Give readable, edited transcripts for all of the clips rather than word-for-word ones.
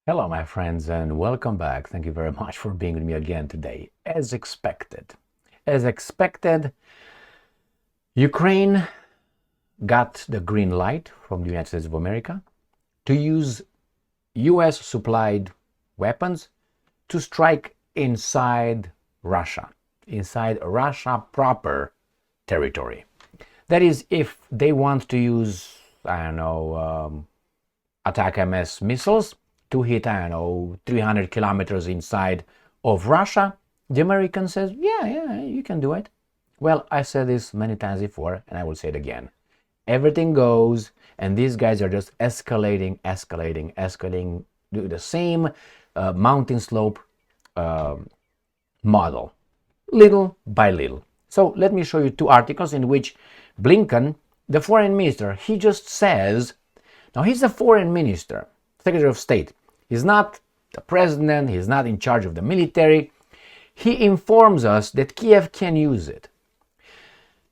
Hello, my friends, and welcome back. Thank you very much for being with me again today. As expected, Ukraine got the green light from the United States of America to use US supplied weapons to strike inside Russia proper territory. That is, if they want to use, attack MS missiles to hit, 300 kilometers inside of Russia, the American says, yeah, you can do it. Well, I said this many times before, and I will say it again. Everything goes, and these guys are just escalating, do the same mountain slope model, little by little. So let me show you two articles in which Blinken, the foreign minister, he just says, now he's a foreign minister, Secretary of State. He's not the president, he's not in charge of the military. He informs us that Kiev can use it.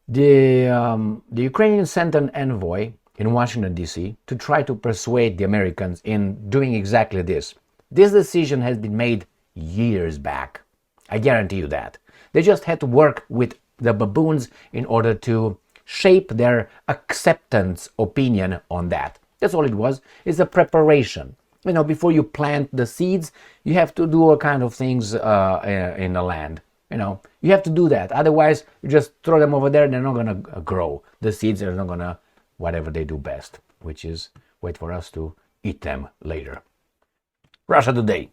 The Ukrainians sent an envoy in Washington, D.C. to try to persuade the Americans in doing exactly this. This decision has been made years back. I guarantee you that. They just had to work with the baboons in order to shape their acceptance opinion on that. That's all it was. It's a preparation. Before you plant the seeds, you have to do all kind of things in the land. You have to do that. Otherwise, you just throw them over there, they're not going to grow. The seeds are not going to, whatever they do best, which is wait for us to eat them later. Russia Today.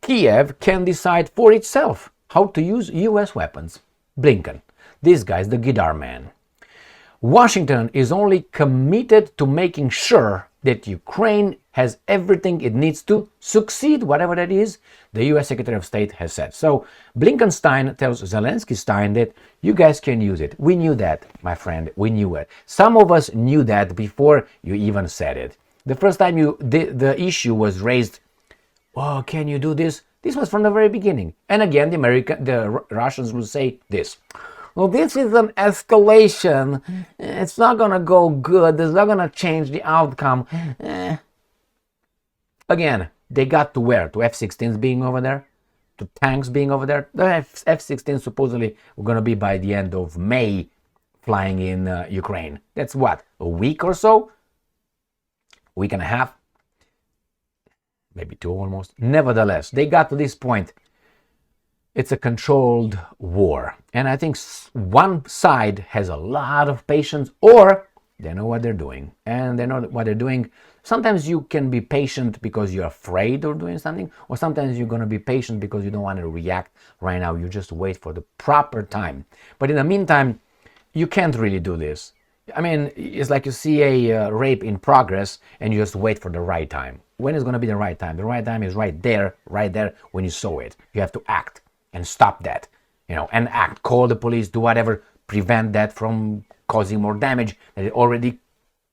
Kiev can decide for itself how to use US weapons. Blinken. This guy's the Gidar man. Washington is only committed to making sure that Ukraine has everything it needs to succeed, whatever that is, the US Secretary of State has said. So Blinkenstein tells Zelensky-Stein that you guys can use it. We knew that, my friend, we knew it. Some of us knew that before you even said it. The first time the issue was raised, oh, can you do this? This was from the very beginning. And again, the Russians will say this. Well, this is an escalation. It's not going to go good. It's not going to change the outcome. Again, they got to where? To F-16s being over there? To tanks being over there? The F-16s supposedly were going to be by the end of May flying in Ukraine. That's what? A week or so? Week and a half? Maybe two almost. Nevertheless, they got to this point. It's a controlled war. And I think one side has a lot of patience, or they know what they're doing. And they know what they're doing. Sometimes you can be patient because you're afraid of doing something, or sometimes you're going to be patient because you don't want to react right now. You just wait for the proper time. But in the meantime, you can't really do this. I mean, it's like you see a rape in progress and you just wait for the right time. When is going to be the right time? The right time is right there when you saw it. You have to act and stop that, and act, call the police, do whatever, prevent that from causing more damage that it already,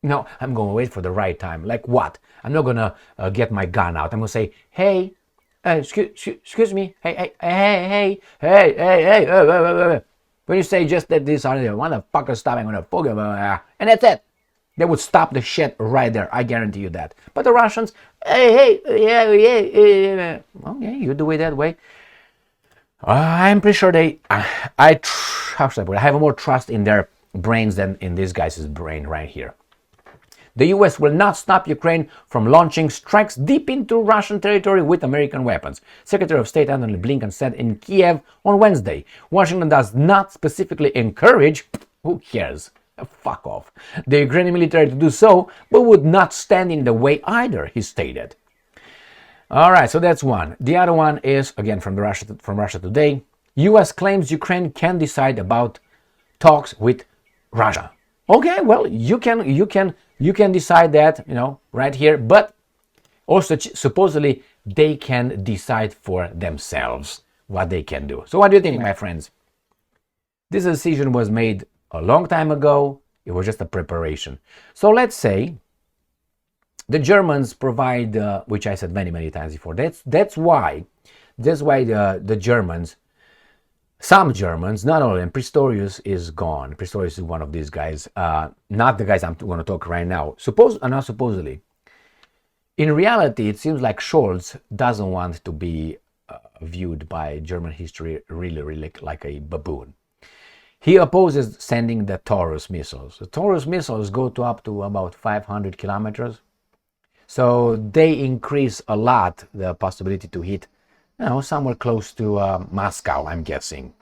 I'm going to wait for the right time. Like what? I'm not going to get my gun out. I'm going to say, hey, excuse me, hey. When you say just that this, motherfucker, stop, I'm going to fuck you, and that's it. They would stop the shit right there. I guarantee you that. But the Russians, yeah, okay, you do it that way. I'm pretty sure I have more trust in their brains than in this guy's brain right here. The US will not stop Ukraine from launching strikes deep into Russian territory with American weapons, Secretary of State Antony Blinken said in Kiev on Wednesday. Washington does not specifically encourage, who cares? Fuck off. The Ukrainian military to do so, but would not stand in the way either, he stated. All right, so that's one. The other one is, again, from Russia Today. U.S. claims Ukraine can decide about talks with Russia. Okay, well, you can decide that, right here. But also, supposedly, they can decide for themselves what they can do. So what do you think, my friends? This decision was made a long time ago. It was just a preparation. So let's say the Germans provide, which I said many times before. That's why the Germans, some Germans, not all of them. Pistorius is gone. Pistorius is one of these guys, not the guys I'm going to talk right now. Supposedly, In reality, it seems like Scholz doesn't want to be viewed by German history really like a baboon. He opposes sending the Taurus missiles. The Taurus missiles go to up to about 500 kilometers. So they increase a lot the possibility to hit, somewhere close to Moscow, I'm guessing,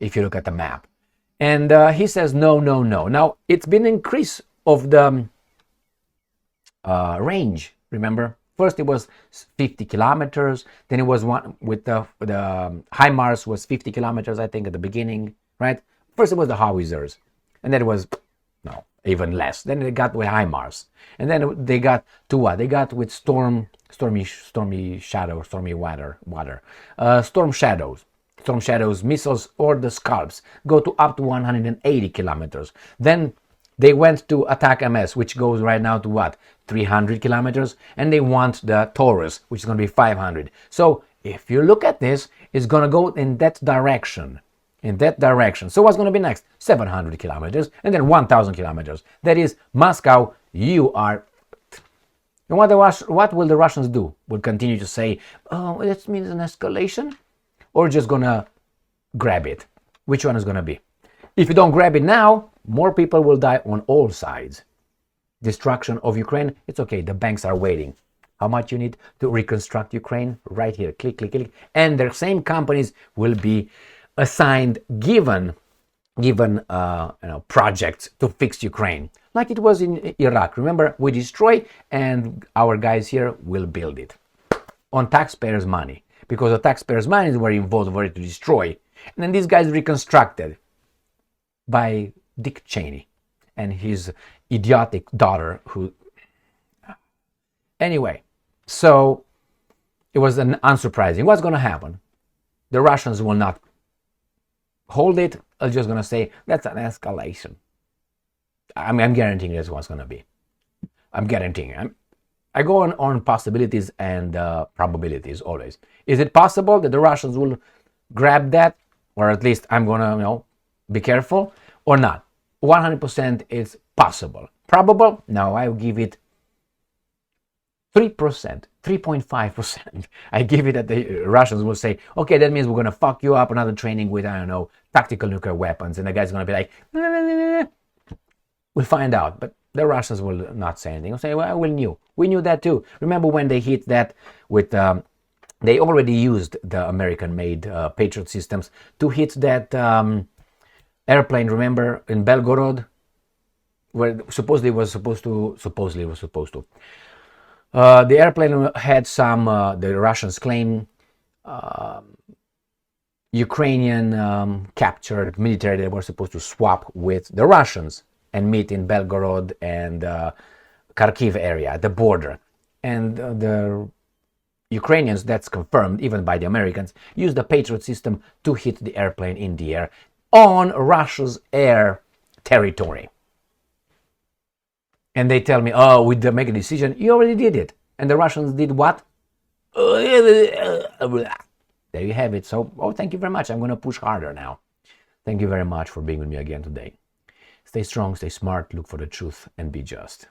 if you look at the map. And he says, no, no, no. Now, it's been an increase of the range, remember? First it was 50 kilometers, then it was one with the HIMARS was 50 kilometers, I think, at the beginning, right? First it was the howitzers, and then it was, no, even less. Then they got with HIMARS, and then they got to what? They got with storm shadows. Storm shadows missiles or the scalps go to up to 180 kilometers. Then they went to attack MS, which goes right now to what? 300 kilometers. And they want the Taurus, which is going to be 500. So if you look at this, it's going to go in that direction. In that direction. So what's going to be next? 700 kilometers and then 1,000 kilometers. That is Moscow, you are... And what will the Russians do? Will continue to say, oh, that means an escalation? Or just going to grab it? Which one is going to be? If you don't grab it now, more people will die on all sides. Destruction of Ukraine, it's okay, the banks are waiting. How much you need to reconstruct Ukraine? Right here, click, click, click. And the same companies will be assigned, given projects to fix Ukraine. Like it was in Iraq. Remember, we destroy and our guys here will build it. On taxpayers' money. Because the taxpayers' money were involved to destroy. And then these guys reconstructed by Dick Cheney and his idiotic daughter who... Anyway, so it was unsurprising. What's going to happen? The Russians will not hold it. I'm just going to say that's an escalation. I'm guaranteeing that's what's going to be. I'm guaranteeing. I go on possibilities and probabilities always. Is it possible that the Russians will grab that? Or at least I'm going to, be careful or not? 100% is possible. Probable? No, I will give it 3%, 3.5%. I give it that the Russians will say, okay, that means we're going to fuck you up, another training with, I don't know, tactical nuclear weapons. And the guy's going to be like, nah. We'll find out. But the Russians will not say anything. They'll say, well, we knew that too. Remember when they hit that with, they already used the American-made Patriot systems to hit that airplane, remember, in Belgorod, where supposedly it was supposed to. The airplane had some, the Russians claim, Ukrainian captured military that were supposed to swap with the Russians and meet in Belgorod and Kharkiv area, the border. And the Ukrainians, that's confirmed even by the Americans, used the Patriot system to hit the airplane in the air on Russia's air territory. And they tell me, oh, we didn't make a decision. You already did it. And the Russians did what? There you have it. So, thank you very much. I'm going to push harder now. Thank you very much for being with me again today. Stay strong, stay smart, look for the truth, and be just.